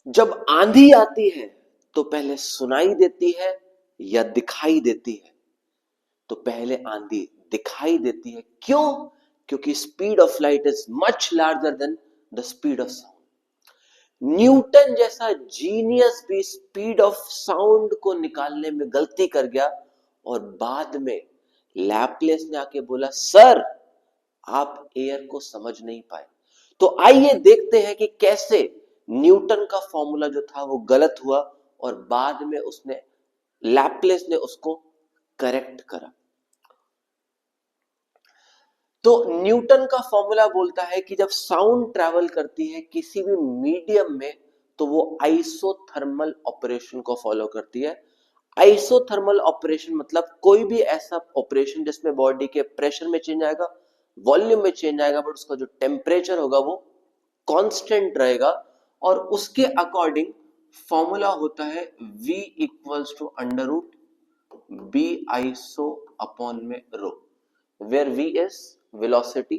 जब आंधी आती है तो पहले सुनाई देती है या दिखाई देती है? तो पहले आंधी दिखाई देती है। क्यों? क्योंकि speed of light is much larger than the speed of sound. Newton जैसा जीनियस भी स्पीड ऑफ साउंड को निकालने में गलती कर गया और बाद में लैपलेस ने आके बोला, सर आप एयर को समझ नहीं पाए। तो आइए देखते हैं कि कैसे न्यूटन का फॉर्मूला जो था वो गलत हुआ और बाद में उसने लैपलेस ने उसको करेक्ट करा। तो न्यूटन का फॉर्मूला बोलता है कि जब साउंड ट्रैवल करती है किसी भी मीडियम में तो वो आइसोथर्मल ऑपरेशन को फॉलो करती है। आइसोथर्मल ऑपरेशन मतलब कोई भी ऐसा ऑपरेशन जिसमें बॉडी के प्रेशर में चेंज आएगा, वॉल्यूम में चेंज आएगा, बट उसका जो टेम्परेचर होगा वो कांस्टेंट रहेगा। और उसके अकॉर्डिंग फॉर्मूला होता है V equals to under root B iso upon में rho, where V is velocity,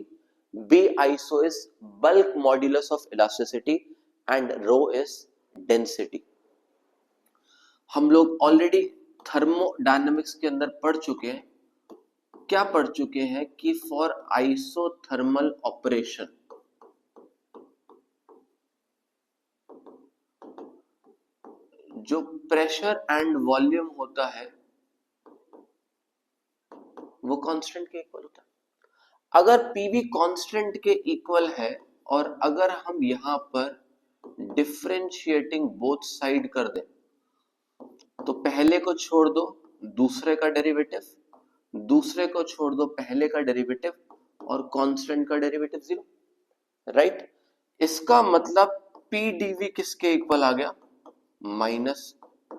B iso is bulk modulus of elasticity and rho is density। हम लोग ऑलरेडी थर्मोडायनेमिक्स के अंदर पढ़ चुके हैं, क्या पढ़ चुके हैं कि फॉर आइसोथर्मल ऑपरेशन जो प्रेशर एंड वॉल्यूम होता है वो कांस्टेंट के इक्वल होता है। अगर पीवी कांस्टेंट के इक्वल है और अगर हम यहां पर डिफरेंशिएटिंग बोथ साइड कर दें तो पहले को छोड़ दो दूसरे का डेरिवेटिव, दूसरे को छोड़ दो पहले का डेरिवेटिव और कांस्टेंट का डेरिवेटिव 0, राइट। इसका मतलब पी डीवी किसके इक्वल आ गया? माइनस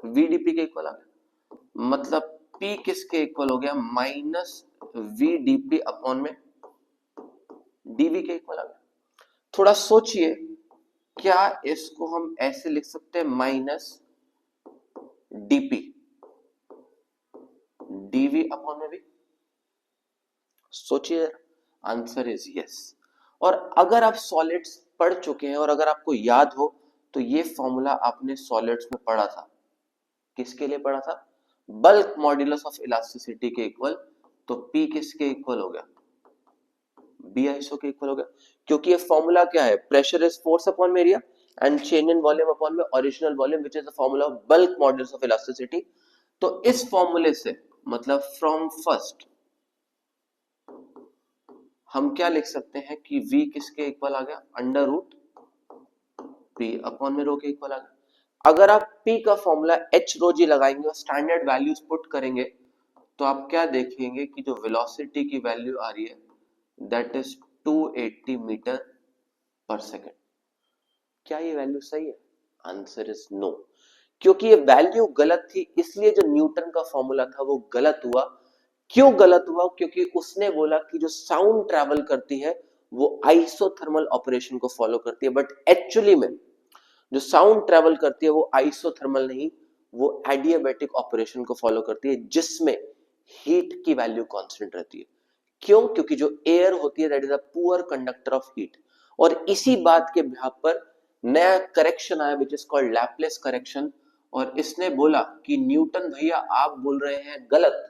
वी डीपी के इक्वल आ गया। मतलब P किसके इक्वल हो गया? माइनस वी डीपी अपॉन में डीवी के इक्वल आ गया। थोड़ा सोचिए, क्या इसको हम ऐसे लिख सकते हैं माइनस डीपी डीवी अपॉन में भी? सोचिए, आंसर इज यस। और अगर आप सॉलिड्स पढ़ चुके हैं और अगर आपको याद हो तो ये फॉर्मूला आपने सॉलिड्स में पढ़ा था। किसके लिए पढ़ा था? बल्क मॉड्यूलस ऑफ इलास्टिसिटी के इक्वल। तो P किसके इक्वल हो गया? बी आइसो के इक्वल हो गया। क्योंकि ये फॉर्मूला क्या है? प्रेशर इज फोर्स अपॉन में area and change in volume upon में original volume which is the formula of bulk modulus of elasticity. तो इस फॉर्मूले से मतलब फ्रॉम फर्स्ट हम क्या लिख सकते हैं कि V किसके इक्वल आ गया? अंडर रूट P अपॉन में रो के इक्वल आ गया। अगर आप P का फॉर्मूला H रो जी लगाएंगे और स्टैंडर्ड वैल्यूज पुट करेंगे तो आप क्या देखेंगे कि जो वेलोसिटी की वैल्यू आ रही है दैट इज 280 मीटर पर सेकेंड। क्या ये वैल्यू सही है? Answer is no. क्योंकि ये वैल्यू गलत थी इसलिए जो न्यूटन का फॉर्मूला था वो गलत हुआ। क्यों गलत हुआ? क्योंकि उसने बोला कि जो साउंड ट्रैवल करती है वो आइसोथर्मल ऑपरेशन को फॉलो करती है, बट एक्चुअली में जो साउंड ट्रैवल करती है वो आइसोथर्मल नहीं, वो एडियाबैटिक ऑपरेशन को फॉलो करती है जिसमें हीट की वैल्यू कांस्टेंट रहती है। क्यों? क्योंकि जो एयर होती है that is a poor conductor of heat. और इसी बात के बिहाफ पर नया करेक्शन आया which is called Laplace correction. और इसने बोला कि न्यूटन भैया आप बोल रहे हैं गलत।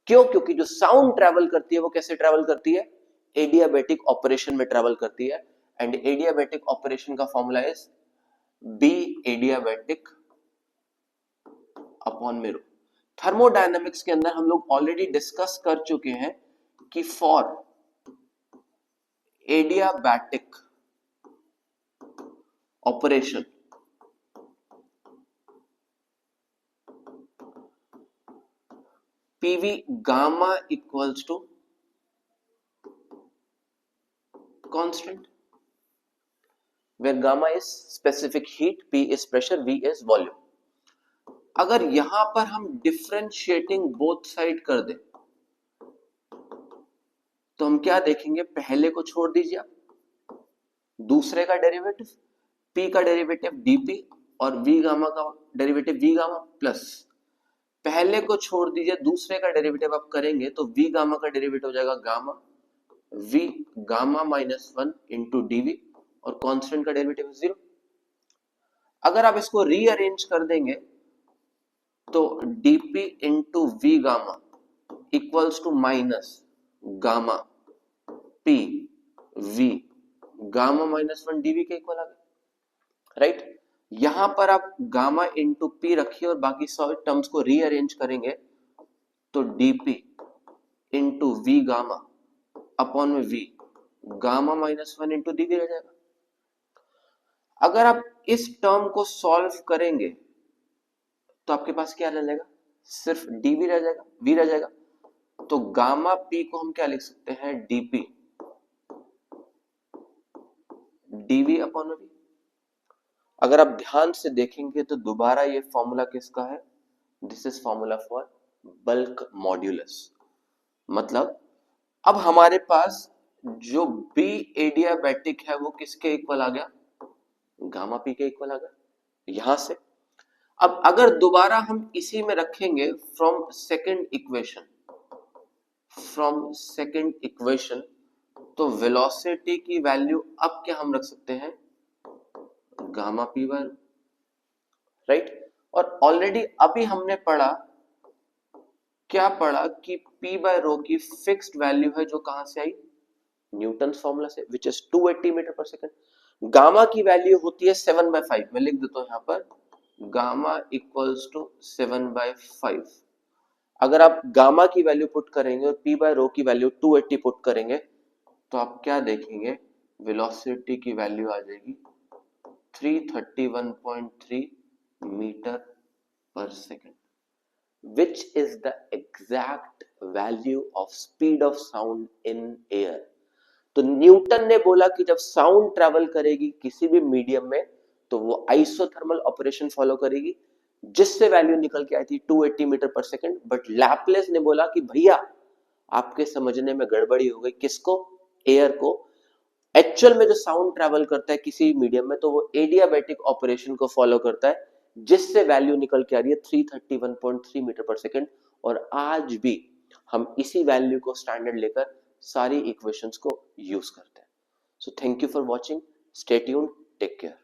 क्यों? क्योंकि जो साउंड ट्रैवल करती है वो कैसे ट्रैवल करती है? एडियाबैटिक ऑपरेशन में ट्रैवल करती है। एंड एडियाबैटिक ऑपरेशन का formula is B adiabatic upon में रो। थर्मोडायनेमिक्स के अंदर हम लोग ऑलरेडी डिस्कस कर चुके हैं कि for adiabatic operation PV gamma equals to constant where gamma is specific heat, P is pressure, V is volume। अगर यहां पर हम डिफरेंशिएटिंग बोथ साइड कर दें तो हम क्या देखेंगे? पहले को छोड़ दीजिए आप, दूसरे का डेरिवेटिव P का डेरिवेटिव dP और V गामा का डेरिवेटिव V गामा प्लस पहले को छोड़ दीजिए, दूसरे का डेरिवेटिव आप करेंगे तो V गामा का डेरिवेटिव हो जाएगा gamma V gamma -1 into dv और कांस्टेंट का डेरिवेटिव 0। अगर आप इसको रीअरेंज कर देंगे तो dp into v gamma equals to minus gamma p v gamma -1 dv के इक्वल आ गया, राइट। यहां पर आप गामा इंटू पी रखिए और बाकी सब टर्म्स को रीअरेंज करेंगे तो dp into v gamma upon में v गामा -1 इंटू dv रह जाएगा। अगर आप इस टर्म को सॉल्व करेंगे तो आपके पास क्या रह जाएगा, सिर्फ dv रह जाएगा, v रह जाएगा। तो गामा p को हम क्या लिख सकते हैं, dp dv अपॉन में v। अगर आप ध्यान से देखेंगे तो दोबारा ये फॉर्मूला किसका है, this is formula for bulk modulus. मतलब अब हमारे पास जो बी एडियाबैटिक है वो किसके इक्वल आ गया, गामा पी के इक्वल आ गया यहां से। अब अगर दोबारा हम इसी में रखेंगे फ्रॉम सेकंड इक्वेशन तो वेलोसिटी की वैल्यू अब क्या हम रख सकते हैं, गामा पी बाय, राइट। और ऑलरेडी अभी हमने क्या पढ़ा कि P बाय रो की फिक्स्ड वैल्यू है जो कहां से आई, न्यूटन फॉर्मूला से, विच इज 280 मीटर पर सेकंड। गामा की वैल्यू होती है 7/5, मैं लिख देता हूं यहां पर गामा इक्वल्स टू 7/5। अगर आप गामा की वैल्यू पुट करेंगे और P बाय रो की वैल्यू 280 पुट करेंगे तो आप क्या देखेंगे, वेलोसिटी की वैल्यू आ जाएगी 331.3 मीटर पर second, which is the exact value of speed of sound in air। तो न्यूटन ने बोला कि जब साउंड ट्रेवल करेगी किसी भी मीडियम में तो वो आइसोथर्मल ऑपरेशन फॉलो करेगी, जिससे वैल्यू निकल के आई थी 280 मीटर पर सेकंड। बट लैपलेस ने बोला कि भैया आपके समझने में गड़बड़ी हो गई, किसको, एयर को। एक्चुअल में जो साउंड ट्रेवल करता है किसी मीडियम में तो वो एडियाबैटिक ऑपरेशन को फॉलो करता है, जिससे वैल्यू निकल के आ रही है 331.3 मीटर पर सेकंड। और आज भी हम इसी वैल्यू को स्टैंडर्ड लेकर सारी इक्वेशंस को यूज करते हैं। So thank you for watching, stay tuned, take care.